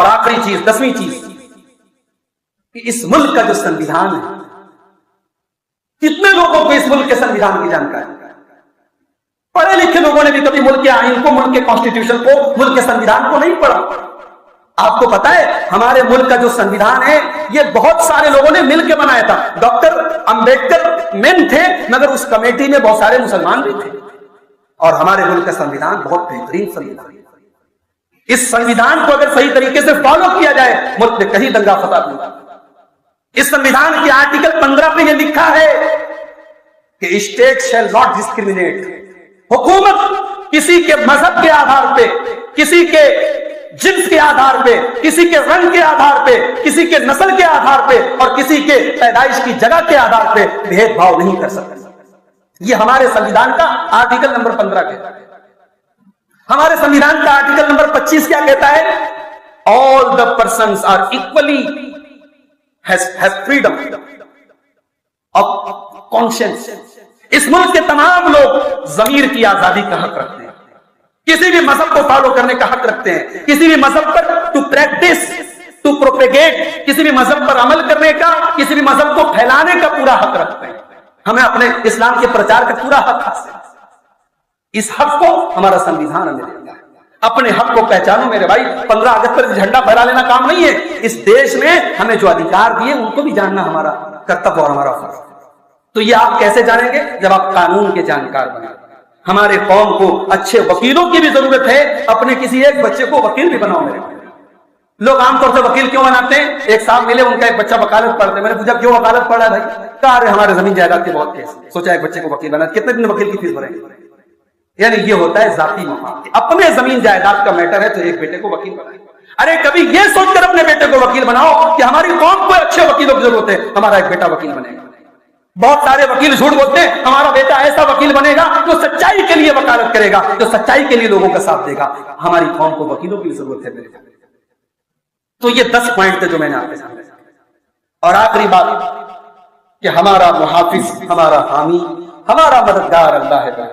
اور آخری چیز، 10ویں چیز، کہ اس ملک کا جو سنویدھان ہے، کتنے لوگوں کو اس ملک کے سنویدھان کی جانکاری؟ پڑھے لکھے لوگوں نے بھی کبھی ملک کے آئین کو، ملک کے کانسٹیٹیوشن کو، ملک کے سنویدھان کو نہیں پڑھا۔ آپ کو پتا ہے ہمارے ملک کا جو سنویدھان ہے یہ بہت سارے لوگوں نے مل کے بنایا تھا۔ ڈاکٹر امبیڈکر مین تھے مگر اس کمیٹی میں بہت سارے مسلمان بھی تھے، اور ہمارے ملک کا سنویدھان بہت بہترین سنویدھان ہے۔ اس سنویدھان کو اگر صحیح طریقے سے فالو کیا جائے ملک میں کہیں دنگا فساد نہیں۔ اس سنویدھان کے آرٹیکل 15 پہ یہ لکھا ہے کہ اسٹیٹ شیل ناٹ ڈسکریمنیٹ، حکومت کسی کے مذہب کے آدھار پہ، کسی کے جنس کے آدھار پہ، کسی کے رنگ کے آدھار پہ، کسی کے نسل کے آدھار پہ اور کسی کے پیدائش کی جگہ کے آدھار پہ بھید بھاؤ نہیں کر سکتے۔ یہ ہمارے سنویدھان کا آرٹیکل نمبر 15 کہتا ہے۔ ہمارے سنویدھان کا آرٹیکل نمبر 25 کیا کہتا ہے؟ all the persons are equally have freedom of conscience۔ اس ملک کے تمام لوگ ضمیر کی آزادی کا حق رکھتے ہیں، کسی بھی مذہب کو فالو کرنے کا حق رکھتے ہیں، کسی بھی مذہب پر ٹو پریکٹس، ٹو پروپیگیٹ، کسی بھی مذہب پر عمل کرنے کا، کسی بھی مذہب کو پھیلانے کا پورا حق رکھتے ہیں۔ ہمیں اپنے اسلام کے پرچار کا پورا حق حاصل ہے۔ اس حق کو ہمارا سنویدھان ہمیں دیتا ہے۔ اپنے حق کو پہچانو میرے بھائی۔ 15 اگست پر جھنڈا پھہرا لینا کام نہیں ہے۔ اس دیش نے ہمیں جو ادھیکار دیے ان کو بھی جاننا ہمارا کرتویہ اور ہمارا فرض ہے۔ تو یہ آپ کیسے جانیں گے؟ جب آپ قانون کے جانکار بنیں۔ ہمارے قوم کو اچھے وکیلوں کی بھی ضرورت ہے، اپنے کسی ایک بچے کو وکیل بھی بناؤ میرے بھائی۔ لوگ عام طور سے وکیل کیوں بناتے ہیں؟ ایک صاحب ملے، ان کا ایک بچہ وکالت پڑھتے ہیں، میں نے پوچھا کیوں وکالت پڑھا ہے بھائی؟ کہا ارے ہمارے زمین جائیداد کے بہت کیس، سوچا ایک بچے کو وکیل بنا، کتنے دن وکیل کی فیس بھریں گے؟ یعنی یہ ہوتا ہے ذاتی مفاد، اپنے زمین جائیداد کا میٹر ہے تو ایک بیٹے کو وکیل بنائے۔ ارے کبھی یہ سوچ کر اپنے بیٹے کو وکیل بناؤ کہ ہماری قوم کو اچھے وکیلوں کی ضرورت ہے، ہمارا ایک بیٹا وکیل بنے گا۔ بہت سارے وکیل جھوٹ بولتے ہیں، ہمارا بیٹا ایسا وکیل بنے گا جو سچائی کے لیے وکالت کرے گا، جو سچائی کے لیے لوگوں کا ساتھ دے گا۔ ہماری قوم کو وکیلوں کی ضرورت ہے میرے بھائی۔ تو یہ 10 پوائنٹ تھے جو میں نے آپ کے سامنے۔ اور آخری بات کہ ہمارا محافظ، ہمارا حامی، ہمارا مددگار اللہ ہے۔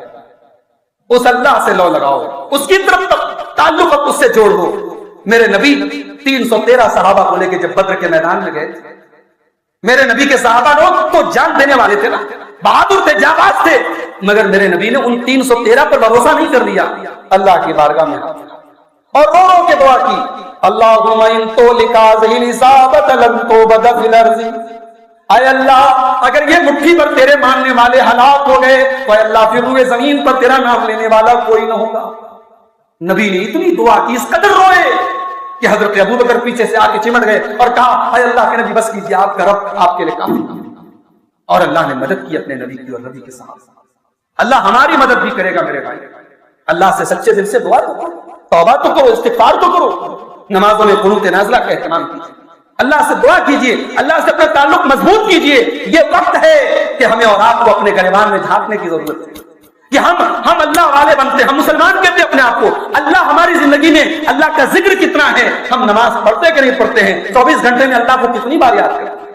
اس اللہ سے لو لگاؤ، اس کی طرف تعلق اب اس سے جوڑ دو۔ میرے نبی 313 صحابہ کو لے کے جب بدر کے میدان میں گئے، میرے نبی کے صحابہ لوگ تو جان دینے والے تھے نا، بہادر تھے، جانباز تھے، مگر میرے نبی نے ان 313 پر بھروسہ نہیں کر لیا، اللہ کی بارگاہ میں اور رو رو کے دعا کی، اللہم ان تولک هذه الاصابۃ لن تبد فی الارض۔ اے اللہ اگر یہ مٹھی پر تیرے ماننے والے ہلاک ہو گئے تو اے اللہ پھر روئے زمین پر تیرا نام لینے والا کوئی نہ ہوگا۔ نبی نے اتنی دعا کی، اس قدر روئے کہ حضرت ابوبکر پیچھے سے آ کے چمٹ گئے اور کہا اے اللہ کے نبی بس کیجیے، آپ کا رب آپ کے لیے کافی ہے۔ اور اللہ نے مدد کی اپنے نبی کی اور نبی کے ساتھ۔ اللہ ہماری مدد بھی کرے گا میرے بھائی۔ اللہ سے سچے دل سے دعا کرو، توبہ تو کرو، استغفار تو کرو، نمازوں میں قنوت نازلہ کا اہتمام کیجیے، اللہ سے دعا کیجیے، اللہ سے اپنا تعلق مضبوط کیجیے۔ یہ وقت ہے کہ ہمیں اور آپ کو اپنے گریبان میں جھانکنے کی ضرورت ہے کہ ہم اللہ والے بنتے، ہم مسلمان کہتے اپنے آپ کو، اللہ ہماری زندگی میں اللہ کا ذکر کتنا ہے، ہم نماز پڑھتے کہ نہیں پڑھتے ہیں، 24 گھنٹے میں اللہ کو کتنی بار یاد کرتے ہیں۔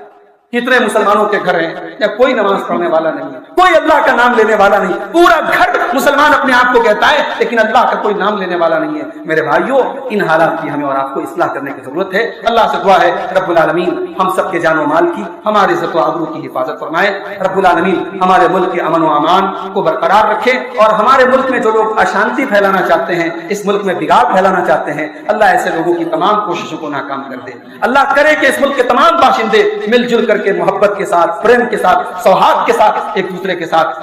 کتنے مسلمانوں کے گھر ہیں یا کوئی نماز پڑھنے والا نہیں ہے، کوئی اللہ کا نام لینے والا نہیں، پورا گھر مسلمان اپنے آپ کو کہتا ہے لیکن اللہ کا کوئی نام لینے والا نہیں ہے۔ میرے بھائیوں ان حالات کی ہمیں اور آپ کو اصلاح کرنے کی ضرورت ہے۔ اللہ سے دعا ہے رب العالمین ہم سب کے جان و مال کی، ہماری عزت و آبرو کی حفاظت فرمائے۔ رب العالمین ہمارے ملک کے امن و امان کو برقرار رکھے اور ہمارے ملک میں جو لوگ اشانتی پھیلانا چاہتے ہیں، اس ملک میں بگاڑ پھیلانا چاہتے ہیں، اللہ ایسے لوگوں کی تمام کوششوں کو ناکام کر دے۔ اللہ کرے کہ اس ملک کے تمام باشندے مل جل کر کے محبت کے ساتھ، پریم کے ساتھ، سوہاد کے ساتھ ایک دوسرے کے ساتھ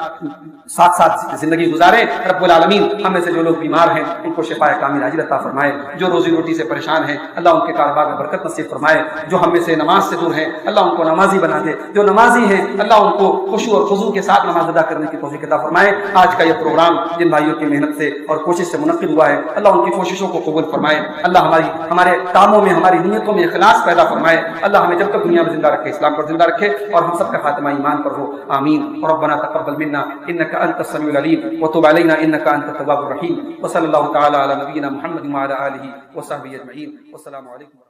زندگی گزاریں۔ رب العالمین ہم میں سے جو لوگ بیمار ہیں ان کو شفا کامل عاجل عطا فرمائے، جو روزی روٹی سے پریشان ہیں اللہ ان کے کاروبار میں برکت نصیب فرمائے، جو ہم میں سے نماز سے دور ہیں اللہ ان کو نمازی بنا دے، جو نمازی ہیں اللہ ان کو خشوع اور خضوع کے ساتھ نماز ادا کرنے کی توفیق عطا فرمائے۔ آج کا یہ پروگرام جن بھائیوں کی محنت سے اور کوشش سے منعقد ہوا ہے اللہ ان کی کوششوں کو قبول فرمائے، اللہ ہمارے کاموں میں، ہماری نیتوں میں اخلاص پیدا فرمائے، اللہ ہمیں جب تک دنیا میں زندہ رکھے اسلام پر زندہ رکھے اور ہم سب کا خاتمہ ایمان پر ہو، آمین۔ ربنا تقبل منا انك انت السميع العليم وتب علينا انك انت التواب الرحيم، وصلى الله تعالى على نبينا محمد وعلى اله وصحبه اجمعين، والسلام عليكم۔